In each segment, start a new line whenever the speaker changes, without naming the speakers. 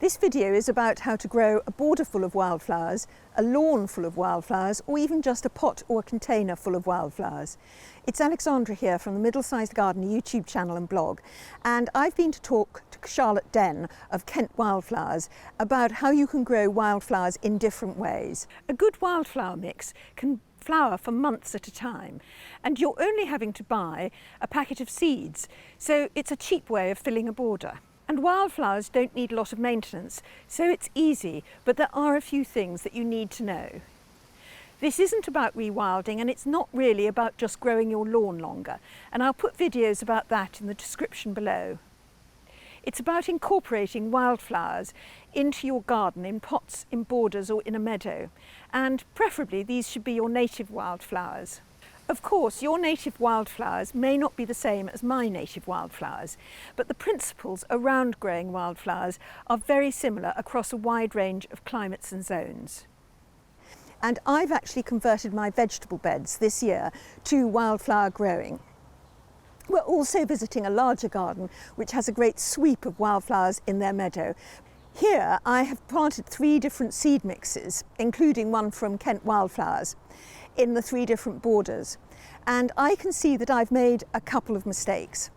This video is about how to grow a border full of wildflowers, a lawn full of wildflowers, or even just a pot or a container full of wildflowers. It's Alexandra here from the Middle-Sized Garden YouTube channel and blog, and I've been to talk to Charlotte Denne of Kent Wildflowers about how you can grow wildflowers in different ways. A good wildflower mix can flower for months at a time, and you're only having to buy a packet of seeds, so it's a cheap way of filling a border. And wildflowers don't need a lot of maintenance, so it's easy, but there are a few things that you need to know. This isn't about rewilding, and it's not really about just growing your lawn longer, and I'll put videos about that in the description below. It's about incorporating wildflowers into your garden in pots, in borders or in a meadow, and preferably these should be your native wildflowers. Of course, your native wildflowers may not be the same as my native wildflowers, but the principles around growing wildflowers are very similar across a wide range of climates and zones. And I've actually converted my vegetable beds this year to wildflower growing. We're also visiting a larger garden which has a great sweep of wildflowers in their meadow. Here I have planted 3 different seed mixes, including one from Kent Wildflowers, in the 3 different borders, and I can see that I've made a couple of mistakes.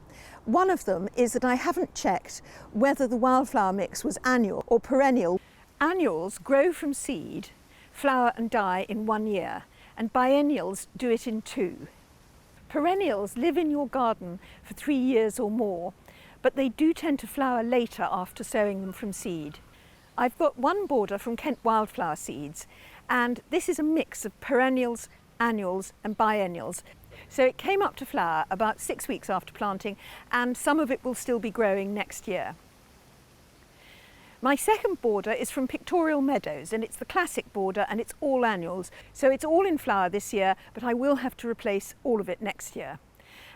One of them is that I haven't checked whether the wildflower mix was annual or perennial. Annuals grow from seed, flower and die in 1 year, and biennials do it in 2. Perennials live in your garden for 3 years or more, but they do tend to flower later after sowing them from seed. I've got one border from Kent Wildflower seeds, and this is a mix of perennials, annuals and biennials. So it came up to flower about 6 weeks after planting, and some of it will still be growing next year. My second border is from Pictorial Meadows, and it's the classic border, and it's all annuals. So it's all in flower this year, but I will have to replace all of it next year.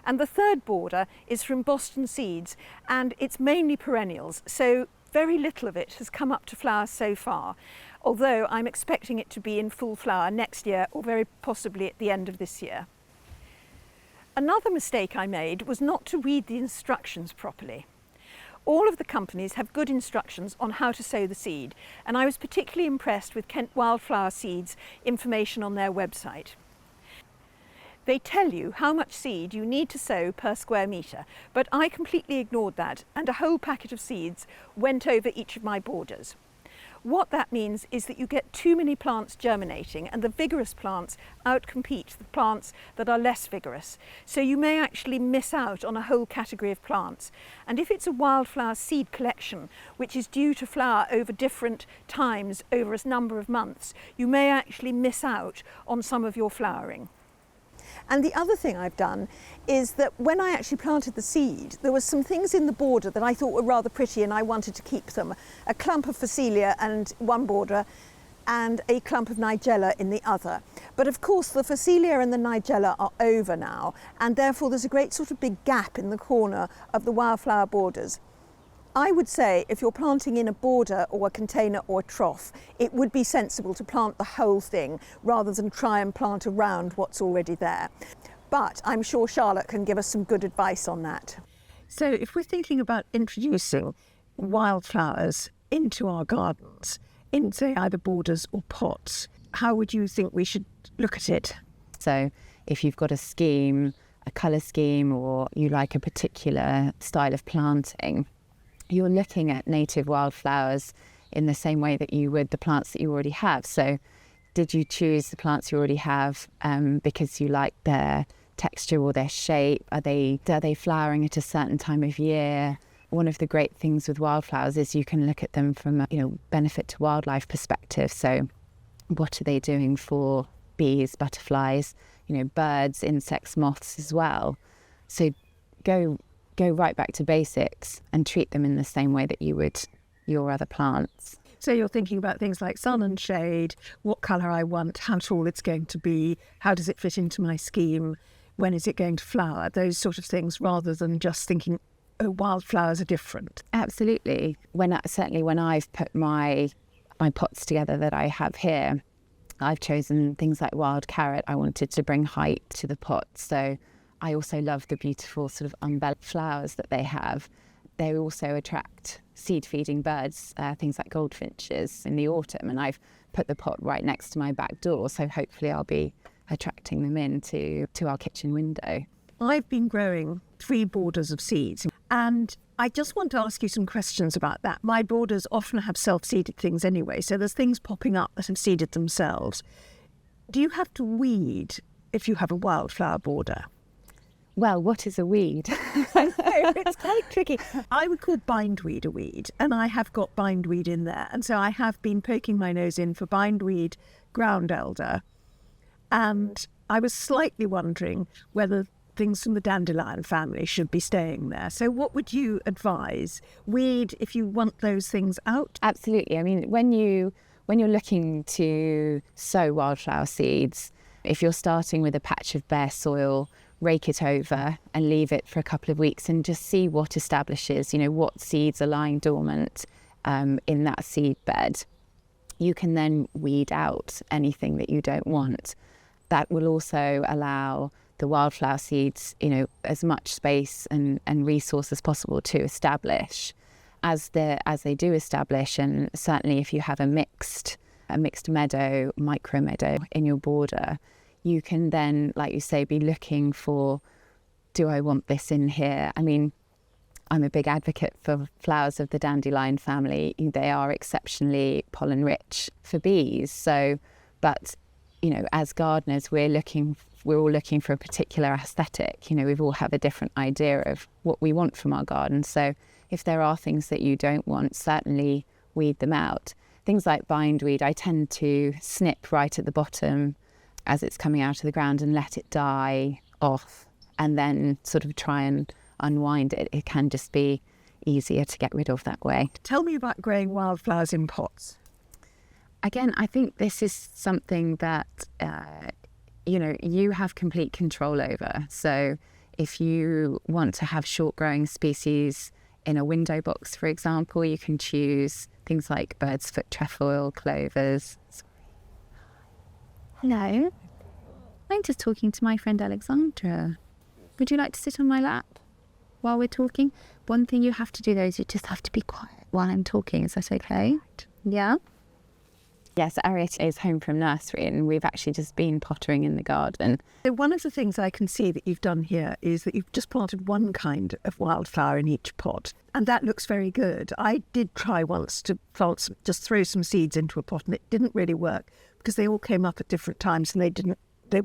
And the third border is from Boston Seeds, and it's mainly perennials. So very little of it has come up to flower so far, although I'm expecting it to be in full flower next year, or very possibly at the end of this year. Another mistake I made was not to read the instructions properly. All of the companies have good instructions on how to sow the seed, and I was particularly impressed with Kent Wildflower Seeds' information on their website. They tell you how much seed you need to sow per square metre, but I completely ignored that, and a whole packet of seeds went over each of my borders. What that means is that you get too many plants germinating, and the vigorous plants outcompete the plants that are less vigorous. So you may actually miss out on a whole category of plants. And if it's a wildflower seed collection, which is due to flower over different times over a number of months, you may actually miss out on some of your flowering. And the other thing I've done is that when I actually planted the seed, there were some things in the border that I thought were rather pretty and I wanted to keep them. A clump of Phacelia in one border and a clump of Nigella in the other. But of course the Phacelia and the Nigella are over now, and therefore there's a great sort of big gap in the corner of the wildflower borders. I would say if you're planting in a border or a container or a trough, it would be sensible to plant the whole thing rather than try and plant around what's already there. But I'm sure Charlotte can give us some good advice on that. So if we're thinking about introducing wildflowers into our gardens, in say either borders or pots, how would you think we should look at it?
So if you've got a scheme, a colour scheme, or you like a particular style of planting, you're looking at native wildflowers in the same way that you would the plants that you already have. So did you choose the plants you already have because you like their texture or their shape? Are they flowering at a certain time of year? One of the great things with wildflowers is you can look at them from a benefit to wildlife perspective. So what are they doing for bees, butterflies, birds, insects, moths as well? So go right back to basics and treat them in the same way that you would your other plants.
So you're thinking about things like sun and shade, what colour I want, how tall it's going to be, how does it fit into my scheme, when is it going to flower, those sort of things, rather than just thinking, oh, wildflowers are different.
Absolutely. Certainly when I've put my pots together that I have here, I've chosen things like wild carrot. I wanted to bring height to the pot. So I also love the beautiful sort of umbrella flowers that they have. They also attract seed feeding birds, things like goldfinches in the autumn, and I've put the pot right next to my back door, so hopefully I'll be attracting them into our kitchen window.
I've been growing 3 borders of seeds, and I just want to ask you some questions about that. My borders often have self-seeded things anyway, so there's things popping up that have seeded themselves. Do you have to weed if you have a wildflower border?
Well, what is a weed?
I know, it's quite tricky. I would call bindweed a weed, and I have got bindweed in there. And so I have been poking my nose in for bindweed, ground elder, and I was slightly wondering whether things from the dandelion family should be staying there. So what would you advise? Weed if you want those things out?
Absolutely. I mean, when you're looking to sow wildflower seeds, if you're starting with a patch of bare soil, rake it over and leave it for a couple of weeks and just see what establishes, what seeds are lying dormant in that seed bed. You can then weed out anything that you don't want. That will also allow the wildflower seeds, as much space and resource as possible to establish. As they do establish, and certainly if you have a mixed meadow, micro meadow in your border, you can then, like you say, be looking for, do I want this in here? I mean, I'm a big advocate for flowers of the dandelion family. They are exceptionally pollen rich for bees. So, but, as gardeners, we're all looking for a particular aesthetic. We've all have a different idea of what we want from our garden. So if there are things that you don't want, certainly weed them out. Things like bindweed, I tend to snip right at the bottom as it's coming out of the ground and let it die off, and then sort of try and unwind it. It can just be easier to get rid of that way.
Tell me about growing wildflowers in pots.
Again, I think this is something that, you have complete control over. So if you want to have short growing species in a window box, for example, you can choose things like bird's foot trefoil, clovers. Hello. I'm just talking to my friend Alexandra. Would you like to sit on my lap while we're talking? One thing you have to do though is you just have to be quiet while I'm talking. Is that okay? Yeah? Yes, Ariette is home from nursery and we've actually just been pottering in the garden.
So one of the things I can see that you've done here is that you've just planted one kind of wildflower in each pot, and that looks very good. I did try once to plant just throw some seeds into a pot, and it didn't really work because they all came up at different times, and they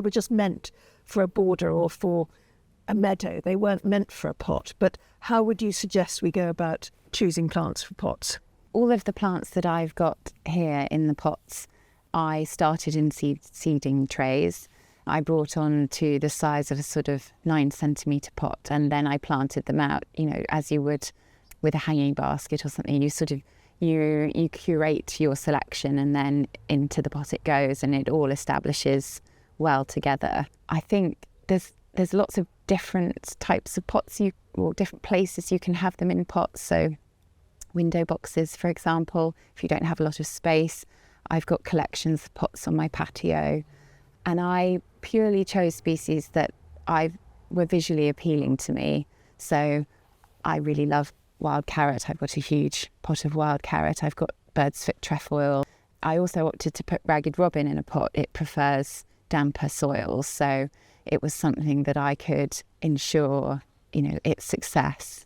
were just meant for a border or for a meadow. They weren't meant for a pot. But how would you suggest we go about choosing plants for pots?
All of the plants that I've got here in the pots, I started in seeding trays. I brought on to the size of a sort of 9 centimetre pot, and then I planted them out, as you would with a hanging basket or something. You curate your selection, and then into the pot it goes, and it all establishes well together. I think there's lots of different types of pots or different places you can have them in pots. So window boxes, for example, if you don't have a lot of space. I've got collections of pots on my patio, and I purely chose species that were visually appealing to me. So I really love wild carrot. I've got a huge pot of wild carrot. I've got bird's foot trefoil. I also opted to put ragged robin in a pot. It prefers damper soils, so it was something that I could ensure, its success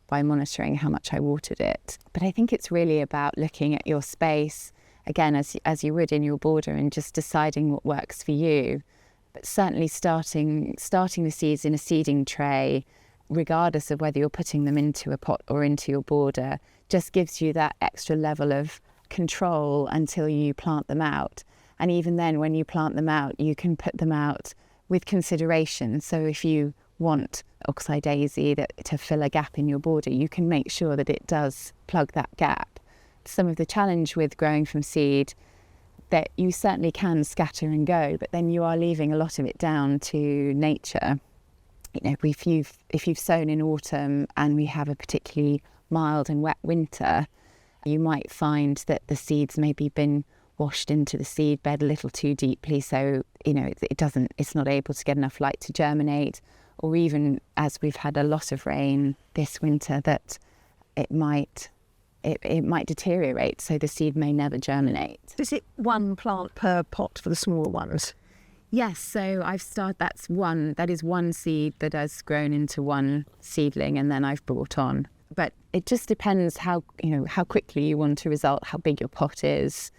by monitoring how much I watered it. But I think it's really about looking at your space, again, as you would in your border, and just deciding what works for you. But certainly starting the seeds in a seeding tray, regardless of whether you're putting them into a pot or into your border, just gives you that extra level of control until you plant them out. And even then, when you plant them out, you can put them out with consideration. So if you want oxeye daisy to fill a gap in your border, you can make sure that it does plug that gap. Some of the challenge with growing from seed, that you certainly can scatter and go, but then you are leaving a lot of it down to nature. If you've sown in autumn and we have a particularly mild and wet winter, you might find that the seeds maybe been washed into the seed bed a little too deeply, so it's not able to get enough light to germinate. Or even as we've had a lot of rain this winter, that it might deteriorate, so the seed may never germinate.
Is it one plant per pot for the smaller ones?
Yes, so that is one seed that has grown into one seedling, and then I've brought on. But it just depends how quickly you want a result, how big your pot is.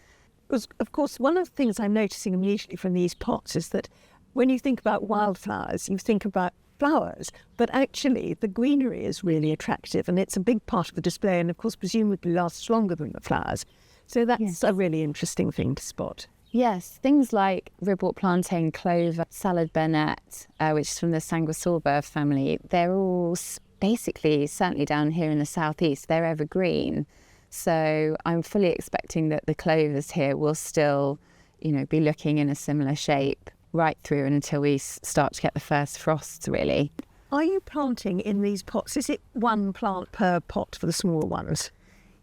Because, of course, one of the things I'm noticing immediately from these pots is that when you think about wildflowers, you think about flowers, but actually the greenery is really attractive, and it's a big part of the display, and of course presumably lasts longer than the flowers. So that's a really interesting thing to spot.
Yes, things like ribwort plantain, clover, salad burnet, which is from the sanguisulva family, they're all basically, certainly down here in the southeast, they're evergreen. So I'm fully expecting that the clovers here will still, be looking in a similar shape right through until we start to get the first frosts, really.
Are you planting in these pots? Is it one plant per pot for the smaller ones?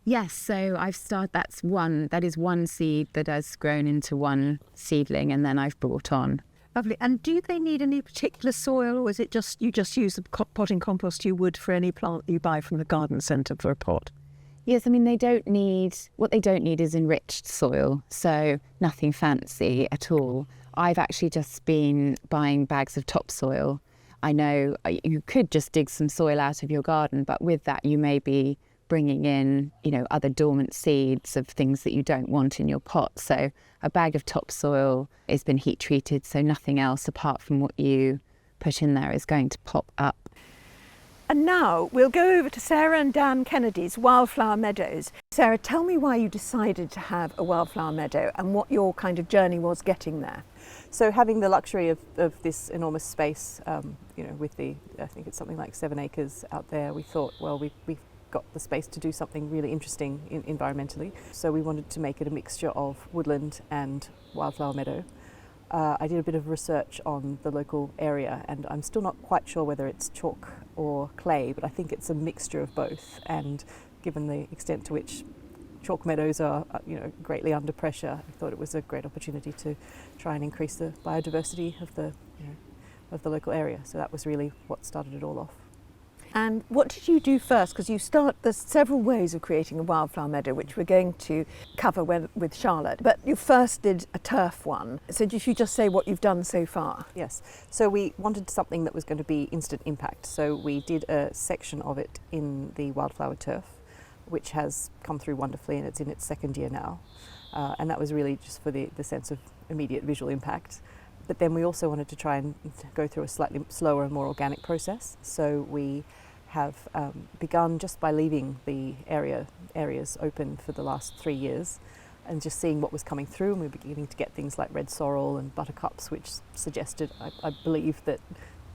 Yes, so that is one seed that has grown into one seedling, and then I've brought on.
Lovely. And do they need any particular soil, or is it just you just use the potting compost you would for any plant you buy from the garden centre for a pot?
Yes, I mean, what they don't need is enriched soil, so nothing fancy at all. I've actually just been buying bags of topsoil. I know you could just dig some soil out of your garden, but with that you may be bringing in, other dormant seeds of things that you don't want in your pot. So a bag of topsoil has been heat treated, so nothing else apart from what you put in there is going to pop up.
And now we'll go over to Sarah and Dan Kennedy's Wildflower Meadows. Sarah, tell me why you decided to have a wildflower meadow and what your kind of journey was getting there.
So having the luxury of this enormous space, with I think it's something like 7 acres out there, we thought, well, we've got the space to do something really interesting environmentally. So we wanted to make it a mixture of woodland and wildflower meadow. I did a bit of research on the local area, and I'm still not quite sure whether it's chalk or clay, but I think it's a mixture of both. And given the extent to which chalk meadows are, greatly under pressure, I thought it was a great opportunity to try and increase the biodiversity of the local area. So that was really what started it all off.
And what did you do first? Because there's several ways of creating a wildflower meadow, which we're going to cover with Charlotte. But you first did a turf one. So if you just say what you've done so far?
Yes. So we wanted something that was going to be instant impact. So we did a section of it in the wildflower turf, which has come through wonderfully, and it's in its second year now. And that was really just for the sense of immediate visual impact. But then we also wanted to try and go through a slightly slower and more organic process. So we have begun just by leaving the areas open for the last 3 years and just seeing what was coming through, and we're beginning to get things like red sorrel and buttercups, which suggested, I believe, that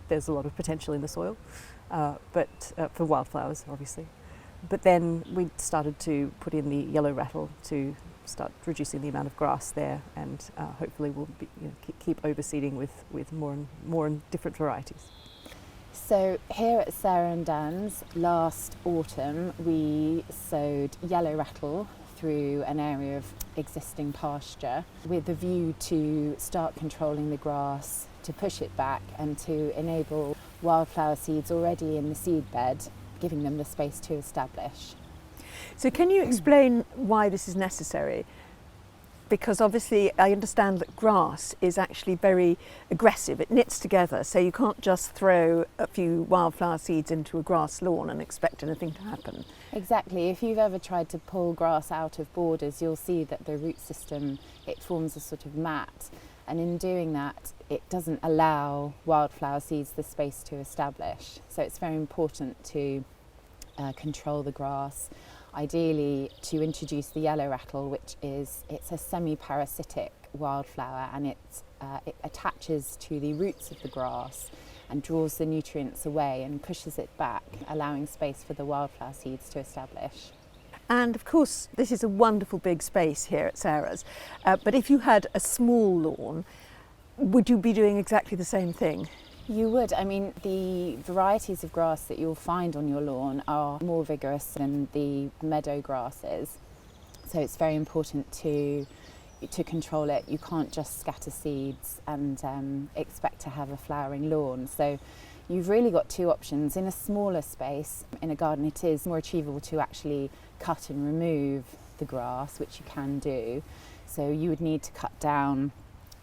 there's a lot of potential in the soil, but for wildflowers, obviously. But then we started to put in the yellow rattle to start reducing the amount of grass there, and hopefully we'll keep overseeding with more and different varieties.
So here at Sarah and Dan's, last autumn we sowed yellow rattle through an area of existing pasture with a view to start controlling the grass, to push it back and to enable wildflower seeds already in the seed bed, giving them the space to establish.
So can you explain why this is necessary? Because obviously I understand that grass is actually very aggressive. It knits together, so you can't just throw a few wildflower seeds into a grass lawn and expect anything to happen.
Exactly. If you've ever tried to pull grass out of borders, you'll see that the root system, it forms a sort of mat. And in doing that, it doesn't allow wildflower seeds the space to establish. So it's very important to control the grass. Ideally to introduce the yellow rattle, it's a semi-parasitic wildflower, and it attaches to the roots of the grass and draws the nutrients away and pushes it back, allowing space for the wildflower seeds to establish.
And of course this is a wonderful big space here at Sarah's, but if you had a small lawn, would you be doing exactly the same thing?
You would. I mean, the varieties of grass that you'll find on your lawn are more vigorous than the meadow grasses. So it's very important to control it. You can't just scatter seeds and expect to have a flowering lawn. So you've really got two options. In a smaller space, in a garden, it is more achievable to actually cut and remove the grass, which you can do. So you would need to cut down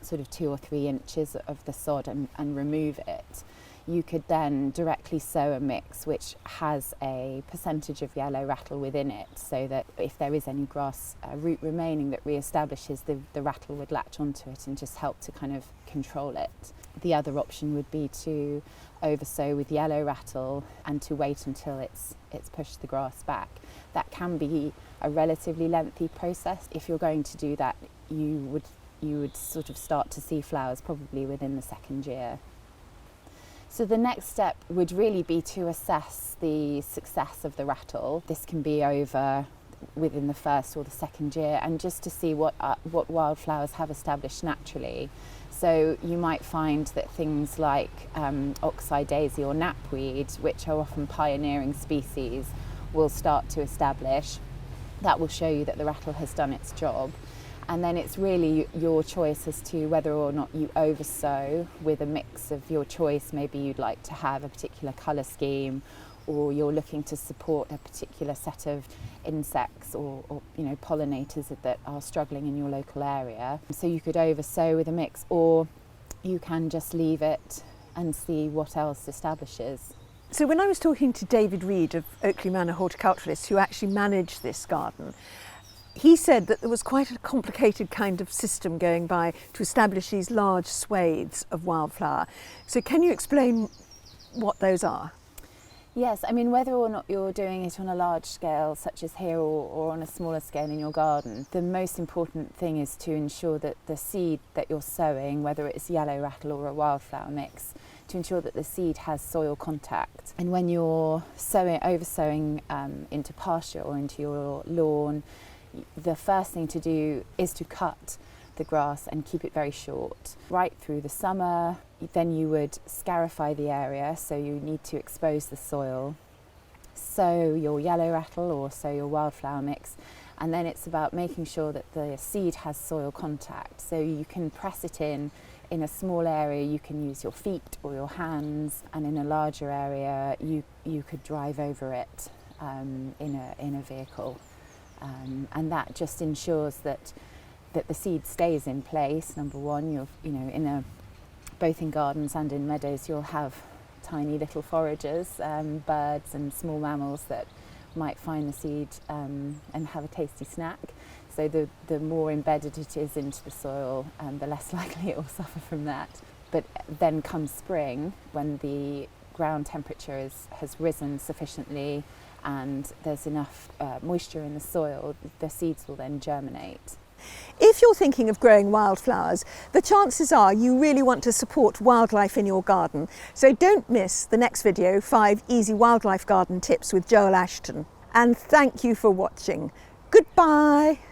sort of 2 or 3 inches of the sod and remove it. You could then directly sow a mix which has a percentage of yellow rattle within it, so that if there is any grass root remaining that re-establishes, the rattle would latch onto it and just help to kind of control it. The other option would be to oversow with yellow rattle and to wait until it's pushed the grass back. That can be a relatively lengthy process. If you're going to do that, you would sort of start to see flowers probably within the 2nd year. So the next step would really be to assess the success of the rattle. This can be over within the 1st or the 2nd year, and just to see what wildflowers have established naturally. So you might find that things like oxeye daisy or knapweed, which are often pioneering species, will start to establish. That will show you that the rattle has done its job. And then it's really your choice as to whether or not you oversow with a mix of your choice. Maybe you'd like to have a particular colour scheme, or you're looking to support a particular set of insects or pollinators that are struggling in your local area. So you could oversow with a mix, or you can just leave it and see what else establishes.
So when I was talking to David Reed of Oakley Manor Horticulturalists, who actually manage this garden, he said that there was quite a complicated kind of system going by to establish these large swathes of wildflower. So can you explain what those are?
Yes, I mean, whether or not you're doing it on a large scale, such as here, or on a smaller scale in your garden, the most important thing is to ensure that the seed that you're sowing, whether it's yellow rattle or a wildflower mix, to ensure that the seed has soil contact. And when you're oversowing into pasture or into your lawn, the first thing to do is to cut the grass and keep it very short. Right through the summer, then you would scarify the area, so you need to expose the soil. Sow your yellow rattle or sow your wildflower mix, and then it's about making sure that the seed has soil contact. So you can press it in a small area, you can use your feet or your hands, and in a larger area you could drive over it in a vehicle. And that just ensures that the seed stays in place. Number one, both in gardens and in meadows, you'll have tiny little foragers, birds and small mammals that might find the seed and have a tasty snack. So the more embedded it is into the soil, the less likely it will suffer from that. But then comes spring, when the ground temperature has risen sufficiently and there's enough moisture in the soil, the seeds will then germinate.
If you're thinking of growing wildflowers, the chances are you really want to support wildlife in your garden. So don't miss the next video, 5 easy wildlife garden tips with Joel Ashton. And thank you for watching. Goodbye.